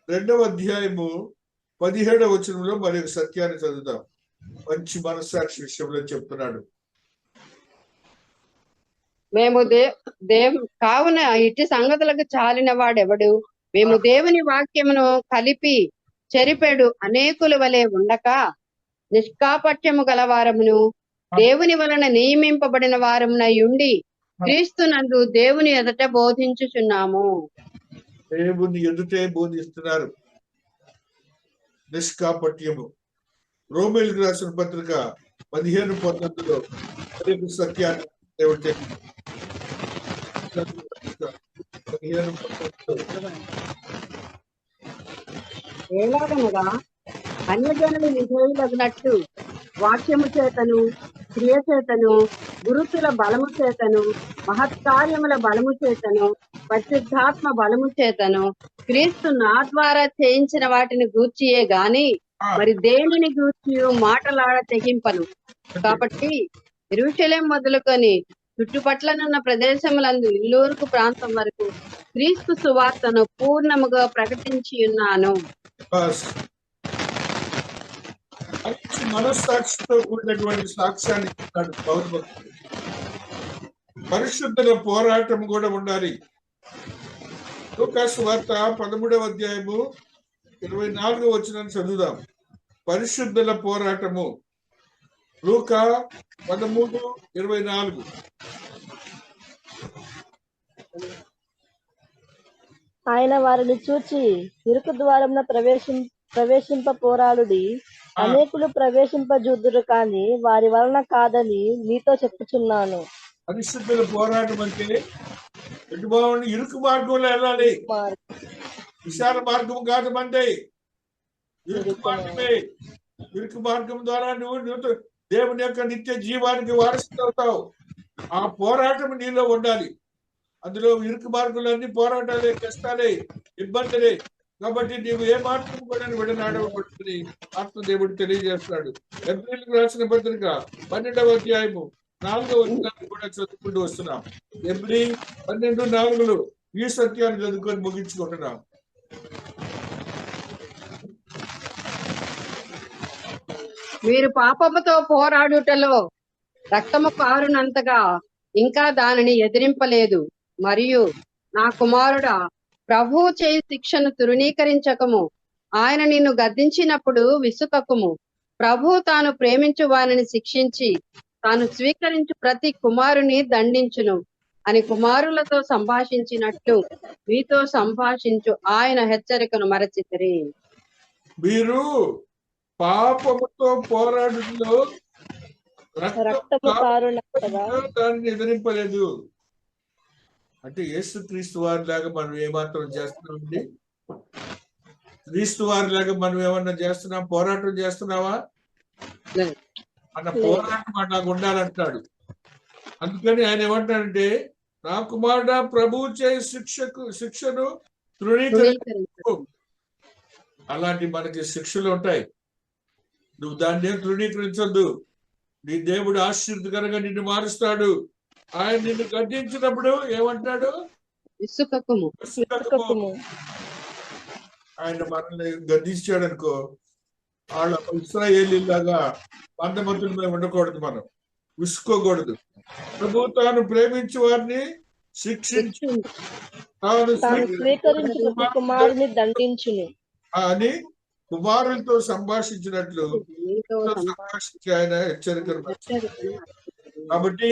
2వ అధ్యాయము 17వ వచనంలో మరి సత్యాన్ని చదువుతాం. మంచి మనస్సాక్షి విషయంలో చెప్తున్నాడు. మేము కావున ఇట్టి సంగతులకు చాలిన వాడెవడు? మేము దేవుని వాక్యమును కలిపి చెరిపెడు అనేకుల వలె ఉండక నిష్కాపట్యము గలవారమును దేవుని వలన నియమింపబడిన వారమునై ఉండి క్రీస్తునందు దేవుని ఎదుట బోధించుచున్నాము. దేవుని ఎదుటే బోధిస్తున్నారు. నిష్కాపట్యము. రోమీయులకు రాసిన పత్రిక 15:19లో సత్యాన్ని దేవుడు ఎలాగనగా అన్యజనులు విధేయులగినట్టు వాక్యము చేతను క్రియ చేతను గురుతుల బలము చేతను మహత్కార్యముల బలము చేతను పరిశుద్ధాత్మ బలము చేతను క్రీస్తు నా ద్వారా చేయించిన వాటిని గూర్చియే గాని మరి దేనిని గూర్చి మాటలాడ తెగింపను. కాబట్టి యెరూషలేం మొదలుకొని చుట్టుపట్లనున్న ప్రదేశములందు ఇల్లూరుకు ప్రాంతం వరకు క్రీస్తు సువార్తను పూర్ణముగా ప్రకటించి ఉన్నాను. మనస్సాక్షితో కూడినటువంటి సాక్ష్యాన్ని ఇస్తాడు పౌలు భక్తుడు. పరిశుద్ధుల పోరాటం కూడా ఉండాలి. లూకా సువార్త 13వ అధ్యాయము 24వ వచనాన్ని చదువుదాం. పరిశుద్ధుల పోరాటము. లూకా 13:24. ఆయన వారిని చూచి ఇరుకు ద్వారమున ప్రవేశింప పోరాడుడి, అనేకులు ప్రవేశింపజూదురు కానీ వారి వలన కాదని మీతో చెప్పుచున్నాను. పరిశుద్ధుల పోరాటం అంటే ఇరుకు మార్గంలో వెళ్ళాలి. విశాల మార్గం కాదు మంది. ఇరుకు మార్గమే. ఇరుకు మార్గం ద్వారా నువ్వు దేవుని యొక్క నిత్య జీవానికి వారసుడు అవుతావు. ఆ పోరాటం నీలో ఉండాలి. అందులో ఇరుకు మార్గంలో అన్ని పోరాటాలే, కష్టాలే, ఇబ్బందులే. కాబట్టి నీవు ఏ మార్గం కూడా విడనాడబడుతుంది ఆత్మదేవుడు తెలియజేస్తున్నాడు. ఏప్రిల్కి రాసిన పత్రిక 12వ అధ్యాయము 4వ వచనాన్ని కూడా చదువుకుంటూ వస్తున్నాం. ఏప్రిల్ 12:4 ఈ సత్యాన్ని చదువుకొని ముగించుకుంటున్నాం. మీరు పాపముతో పోరాడుటలో రక్తము కారునంతగా ఇంకా దానిని ఎదిరింపలేదు. మరియు నా కుమారుడా, ప్రభువు చేయి శిక్షను తృణీకరించకము. ఆయన నిన్ను గద్దించినప్పుడు విసుకకుము. ప్రభువు తాను ప్రేమించు వారిని శిక్షించి తాను స్వీకరించు ప్రతి కుమారుని దండించును అని కుమారులతో సంభాషించినట్లు మీతో సంభాషించు ఆయన హెచ్చరికను మరచితిరి. మీరు పాపముతో పోరాడులో దాన్ని ఎదిరింపలేదు. అంటే యేసు క్రీస్తు వారి లాగా మనం ఏమాత్రం చేస్తున్నామండి? క్రీస్తు వారి లాగా మనం ఏమన్నా చేస్తున్నాం? పోరాటం చేస్తున్నావా? అన్న పోరాటం నాకు ఉండాలంటాడు. అందుకని ఆయన ఏమంటాడంటే, నా కుమారుడ ప్రభువు చే శిక్షను తృణీకరించు. అలాంటి మనకి శిక్షలు ఉంటాయి, నువ్వు దాన్ని తృణీకరించొద్దు. నీ దేవుడు ఆశీర్వదకరంగా నిన్ను మారుస్తాడు. ఆయన నిన్ను గద్దించినప్పుడు ఏమంటాడు? విసుకకుము. ఆయన మనల్ని గద్దించాడు అనుకో, వాళ్ళ ఇశ్రాయేలీలాగా మందమతుల మీద ఉండకూడదు, మనం విసుకోకూడదు. ప్రభు తాను ప్రేమించి వారిని శిక్షించి తాను స్వీకరించిన కుమారుని దండించును అని కుమారులతో సంభాషించినట్లు సంభాషించి ఆయన హెచ్చరికలు. కాబట్టి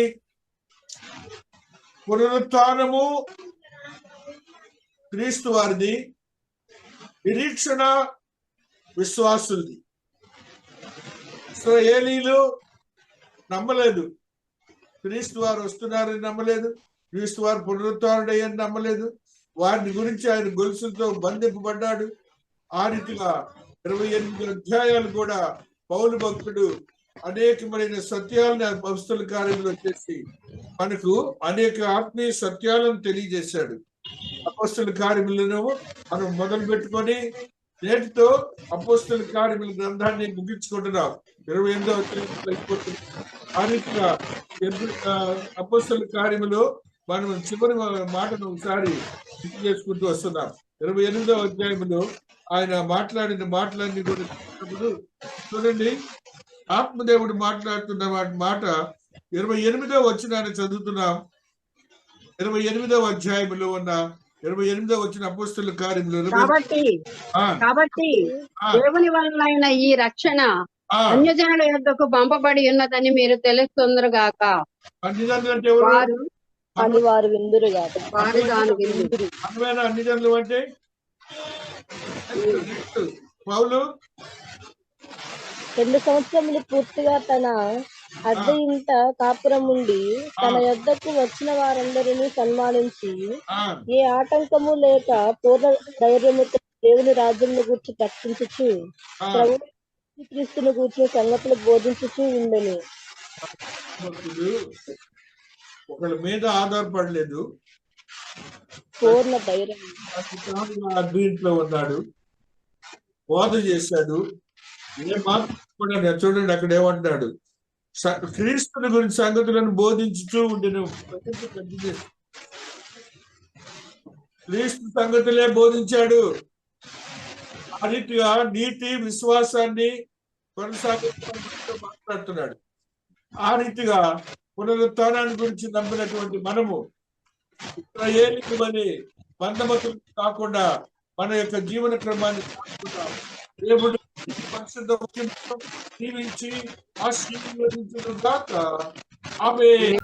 పునరుత్థానము క్రీస్తు వారిది, నిరీక్షణ విశ్వాసులది. ఇశ్రాయేలీలు నమ్మలేదు, క్రీస్తు వారు వస్తున్నారని నమ్మలేదు, క్రీస్తు వారు పునరుత్థానుడయ్యని నమ్మలేదు. వారిని గురించి ఆయన గొలుసులతో బంధింపబడ్డాడు. ఆ రీతిగా 28 అధ్యాయాలు కూడా పౌలు భక్తుడు అనేకమైన సత్యాలను అపొస్తలుల కార్యంలో చేసి మనకు అనేక ఆత్మీయ సత్యాలను తెలియజేశాడు. అపొస్తలుల కార్యములను మనం మొదలు పెట్టుకొని నేటితో అపొస్తలుల కార్యముల గ్రంథాన్ని ముగించుకుంటున్నాం. 28వ అధ్యాయం అయిపోతుంది. ఆ రీతిగా అపొస్తలుల కార్యములో మనం చివరి మాటను ఒకసారి గుర్తు చేసుకుంటూ వస్తున్నాం. 28వ అధ్యాయంలో ఆయన మాట్లాడిన మాటలన్నీ కూడా చూసినప్పుడు చూడండి, ఆత్మదేవుడు మాట్లాడుతున్న మాట 28వ వచనాన్ని చదువుతున్నాం. 28వ అధ్యాయంలో ఉన్న 28వ వచన అపొస్తలుల కార్యములు. కాబట్టి దేవుని వలన ఈ రక్షణ అన్యజనుల యొద్దకు పంపబడి ఉన్నదని మీరు తెలుస్తుందరు గాక. అన్యజనులు అంటే ఎవరు? అని వారు విందురుగాక. అన్యజనులు అంటే పౌలు 2 సంవత్సరములు పూర్తిగా తన అద్దె ఇంట కాపురం ఉండి తన యొద్దకు వచ్చిన వారందరినీ సన్మానించి ఏ ఆటంకము లేక పూర్ణ ధైర్యముతో దేవుని రాజ్యమును గూర్చి ప్రకటించుచు ప్రభు క్రీస్తును గూర్చిన సంగతులు బోధించుచూ ఉండెను. ఒకళ్ళ మీద ఆధారపడలేదు, పూర్ణ ధైర్యం. అద్భుతంలో ఉన్నాడు, బోధ చేశాడు. ఏ మాట చూడండి, అక్కడ ఏమంటాడు? క్రీస్తుని గురించి సంగతులను బోధించుతూ ఉండిన క్రీస్తు సంగతులే బోధించాడు. ఆ రీతిగా నీతి విశ్వాసాన్ని కొనసాగిస్తూ మాట్లాడుతున్నాడు. ఆ రీతిగా పునరుత్థానాన్ని గురించి నమ్మినటువంటి మనము ఇశ్రాయేలీయులని మందమతులు కాకుండా మన యొక్క జీవన క్రమాన్ని దేవుడు పరిశుద్ధ వాక్యంతో దీవించి ఆశీర్వదించును గాక. ఆమేన్.